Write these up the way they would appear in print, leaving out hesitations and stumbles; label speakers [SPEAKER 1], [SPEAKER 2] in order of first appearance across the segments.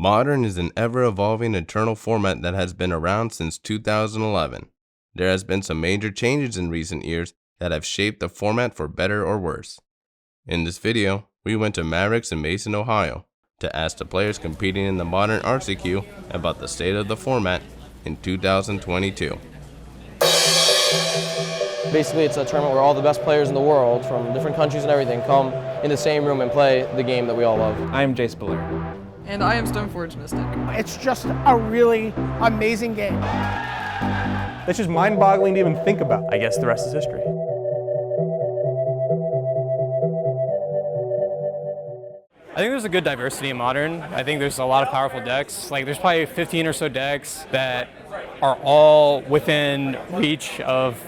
[SPEAKER 1] Modern is an ever-evolving eternal format that has been around since 2011. There has been some major changes in recent years that have shaped the format for better or worse. In this video, we went to Mavericks in Mason, Ohio, to ask the players competing in the Modern RCQ about the state of the format in 2022.
[SPEAKER 2] Basically, it's a tournament where all the best players in the world from different countries and everything come in the same room and play the game that we all love.
[SPEAKER 3] I am Jace Ballou.
[SPEAKER 4] And I am Stoneforge Mystic.
[SPEAKER 5] It's just a really amazing game.
[SPEAKER 3] It's just mind-boggling to even think about. I guess the rest is history.
[SPEAKER 6] I think there's a good diversity in Modern. I think there's a lot of powerful decks. Like, there's probably 15 or so decks that are all within reach of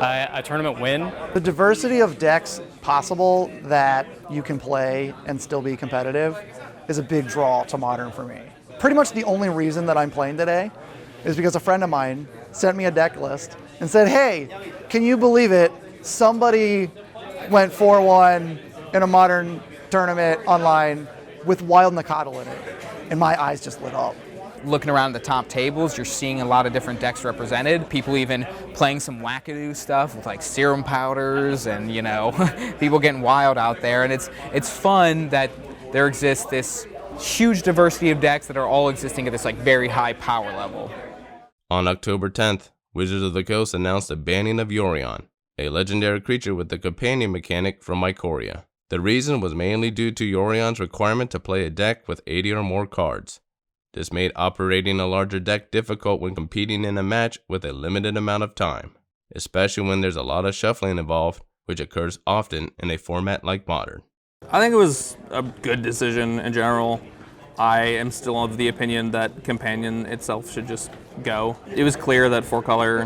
[SPEAKER 6] a tournament win.
[SPEAKER 7] The diversity of decks possible that you can play and still be competitive is a big draw to Modern for me. Pretty much the only reason that I'm playing today is because a friend of mine sent me a deck list and said, hey, can you believe it? Somebody went 4-1 in a Modern tournament online with Wild Nakatl in it. And my eyes just lit up.
[SPEAKER 8] Looking around the top tables, you're seeing a lot of different decks represented. People even playing some wackadoo stuff with like serum powders and, you know, people getting wild out there. And it's fun that there exists this huge diversity of decks that are all existing at this like very high power level.
[SPEAKER 1] On October 10th, Wizards of the Coast announced the banning of Yurion, a legendary creature with the companion mechanic from Ikoria. The reason was mainly due to Yurion's requirement to play a deck with 80 or more cards. This made operating a larger deck difficult when competing in a match with a limited amount of time, especially when there's a lot of shuffling involved, which occurs often in a format like Modern.
[SPEAKER 9] I think it was a good decision in general. I am still of the opinion that Companion itself should just go. It was clear that 4-color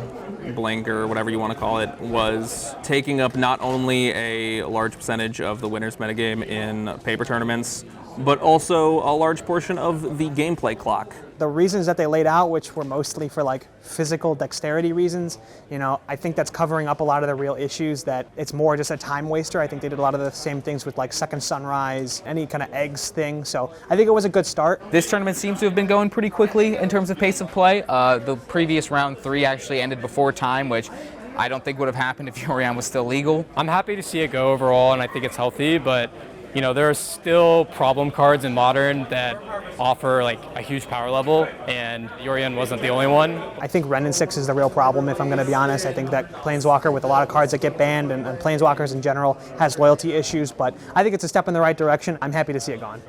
[SPEAKER 9] Blink, or whatever you want to call it, was taking up not only a large percentage of the winner's metagame in paper tournaments, but also a large portion of the gameplay clock.
[SPEAKER 5] The reasons that they laid out, which were mostly for like physical dexterity reasons, you know, I think that's covering up a lot of the real issues, that it's more just a time waster. I think they did a lot of the same things with like Second Sunrise, any kind of eggs thing. So I think it was a good start.
[SPEAKER 8] This tournament seems to have been going pretty quickly in terms of pace of play. The previous round 3 actually ended before time, which I don't think would have happened if Yurion was still legal.
[SPEAKER 6] I'm happy to see it go overall, and I think it's healthy, but you know, there are still problem cards in Modern that offer like a huge power level, and Yurion wasn't the only one.
[SPEAKER 5] I think Ren and 6 is the real problem, if I'm going to be honest. I think that Planeswalker, with a lot of cards that get banned, and Planeswalkers in general, has loyalty issues, but I think it's a step in the right direction. I'm happy to see it gone.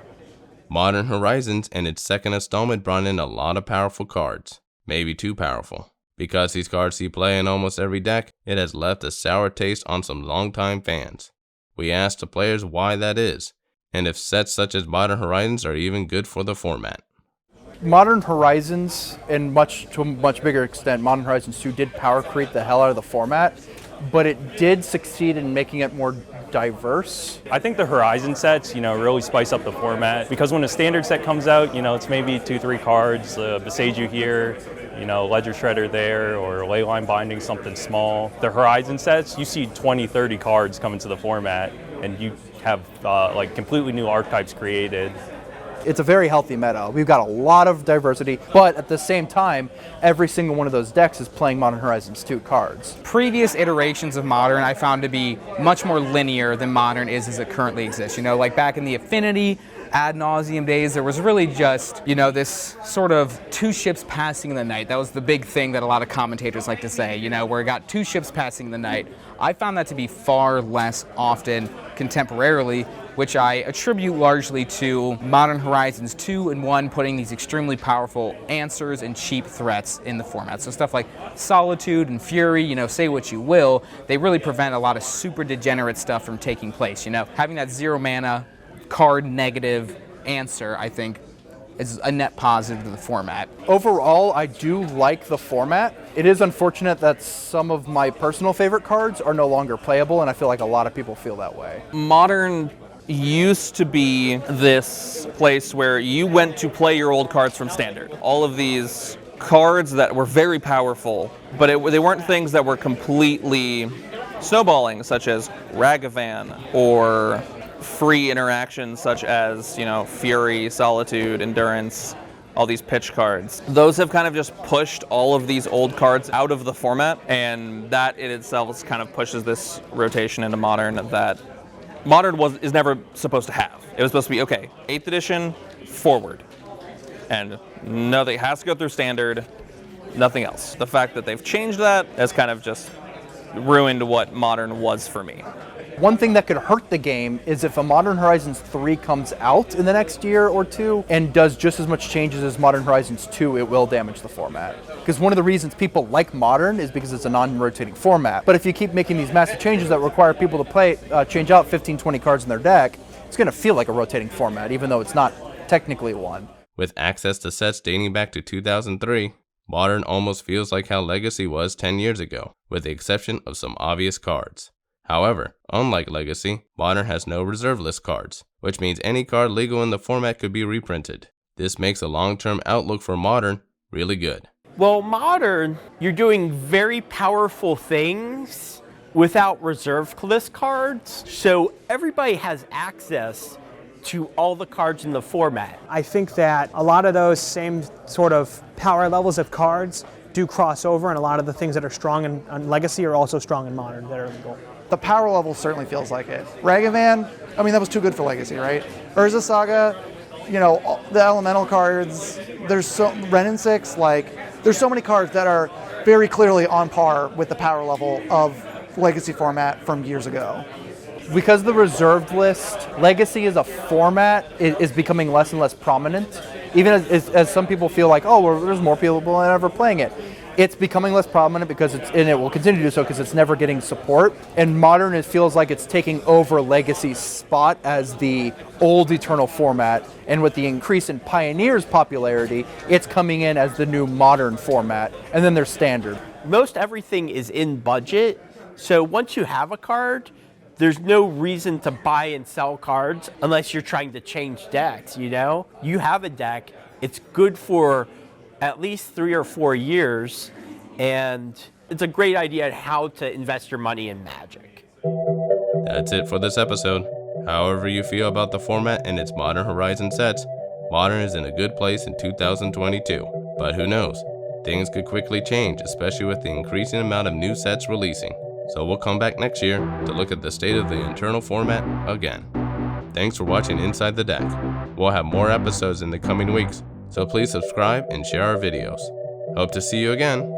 [SPEAKER 1] Modern Horizons and its second installment brought in a lot of powerful cards, maybe too powerful. Because these cards see play in almost every deck, it has left a sour taste on some longtime fans. We asked the players why that is, and if sets such as Modern Horizons are even good for the format.
[SPEAKER 10] Modern Horizons, and to a much bigger extent, Modern Horizons 2 did power creep the hell out of the format, but it did succeed in making it more diverse.
[SPEAKER 3] I think the Horizon sets, you know, really spice up the format, because when a standard set comes out, you know, it's maybe 2-3 cards, Beseiju here, you know, Ledger Shredder there, or Leyline Binding, something small. The Horizon sets, you see 20-30 cards come into the format, and you have like completely new archetypes created.
[SPEAKER 10] It's a very healthy meta. We've got a lot of diversity, but at the same time, every single one of those decks is playing Modern Horizons 2 cards.
[SPEAKER 8] Previous iterations of Modern I found to be much more linear than Modern is as it currently exists. You know, like back in the Affinity, ad nauseum days, there was really just, you know, this sort of 2 ships passing in the night. That was the big thing that a lot of commentators like to say, you know, where it got 2 ships passing in the night. I found that to be far less often contemporarily, which I attribute largely to Modern Horizons 2 and 1 putting these extremely powerful answers and cheap threats in the format. So stuff like Solitude and Fury, you know, say what you will, they really prevent a lot of super degenerate stuff from taking place. You know, having that 0 mana card negative answer, I think, is a net positive to the format.
[SPEAKER 10] Overall, I do like the format. It is unfortunate that some of my personal favorite cards are no longer playable, and I feel like a lot of people feel that way.
[SPEAKER 9] Modern used to be this place where you went to play your old cards from Standard. All of these cards that were very powerful, but they weren't things that were completely snowballing, such as Ragavan or free interactions such as, Fury, Solitude, Endurance, all these pitch cards. Those have kind of just pushed all of these old cards out of the format, and that in itself kind of pushes this rotation into Modern that Modern is never supposed to have. It was supposed to be, okay, 8th edition, forward. And nothing has to go through Standard, nothing else. The fact that they've changed that has kind of just ruined what Modern was for me.
[SPEAKER 10] One thing that could hurt the game is if a Modern Horizons 3 comes out in the next year or two and does just as much changes as Modern Horizons 2, it will damage the format. Because one of the reasons people like Modern is because it's a non-rotating format. But if you keep making these massive changes that require people to change out 15, 20 cards in their deck, it's going to feel like a rotating format, even though it's not technically one.
[SPEAKER 1] With access to sets dating back to 2003, Modern almost feels like how Legacy was 10 years ago, with the exception of some obvious cards. However, unlike Legacy, Modern has no reserve list cards, which means any card legal in the format could be reprinted. This makes a long-term outlook for Modern really good.
[SPEAKER 11] Well, Modern, you're doing very powerful things without reserve list cards, so everybody has access to all the cards in the format.
[SPEAKER 5] I think that a lot of those same sort of power levels of cards do cross over, and a lot of the things that are strong in Legacy are also strong in Modern that are legal.
[SPEAKER 7] The power level certainly feels like it. Ragavan, that was too good for Legacy, right? Urza Saga, the elemental cards, Ren and 6, there's so many cards that are very clearly on par with the power level of Legacy format from years ago.
[SPEAKER 10] Because the reserved list, Legacy as a format is becoming less and less prominent. Even as some people feel like, there's more people than ever playing it. It's becoming less prominent because and it will continue to do so because it's never getting support. And Modern, it feels like it's taking over Legacy's spot as the old Eternal format. And with the increase in Pioneer's popularity, it's coming in as the new Modern format. And then there's Standard.
[SPEAKER 11] Most everything is in budget, so once you have a card, there's no reason to buy and sell cards unless you're trying to change decks, You have a deck, it's good for at least 3 or 4 years, and it's a great idea how to invest your money in Magic.
[SPEAKER 1] That's it for this episode. However you feel about the format and its Modern Horizon sets, Modern is in a good place in 2022. But who knows? Things could quickly change, especially with the increasing amount of new sets releasing. So we'll come back next year to look at the state of the internal format again. Thanks for watching Inside the Deck. We'll have more episodes in the coming weeks, so please subscribe and share our videos. Hope to see you again.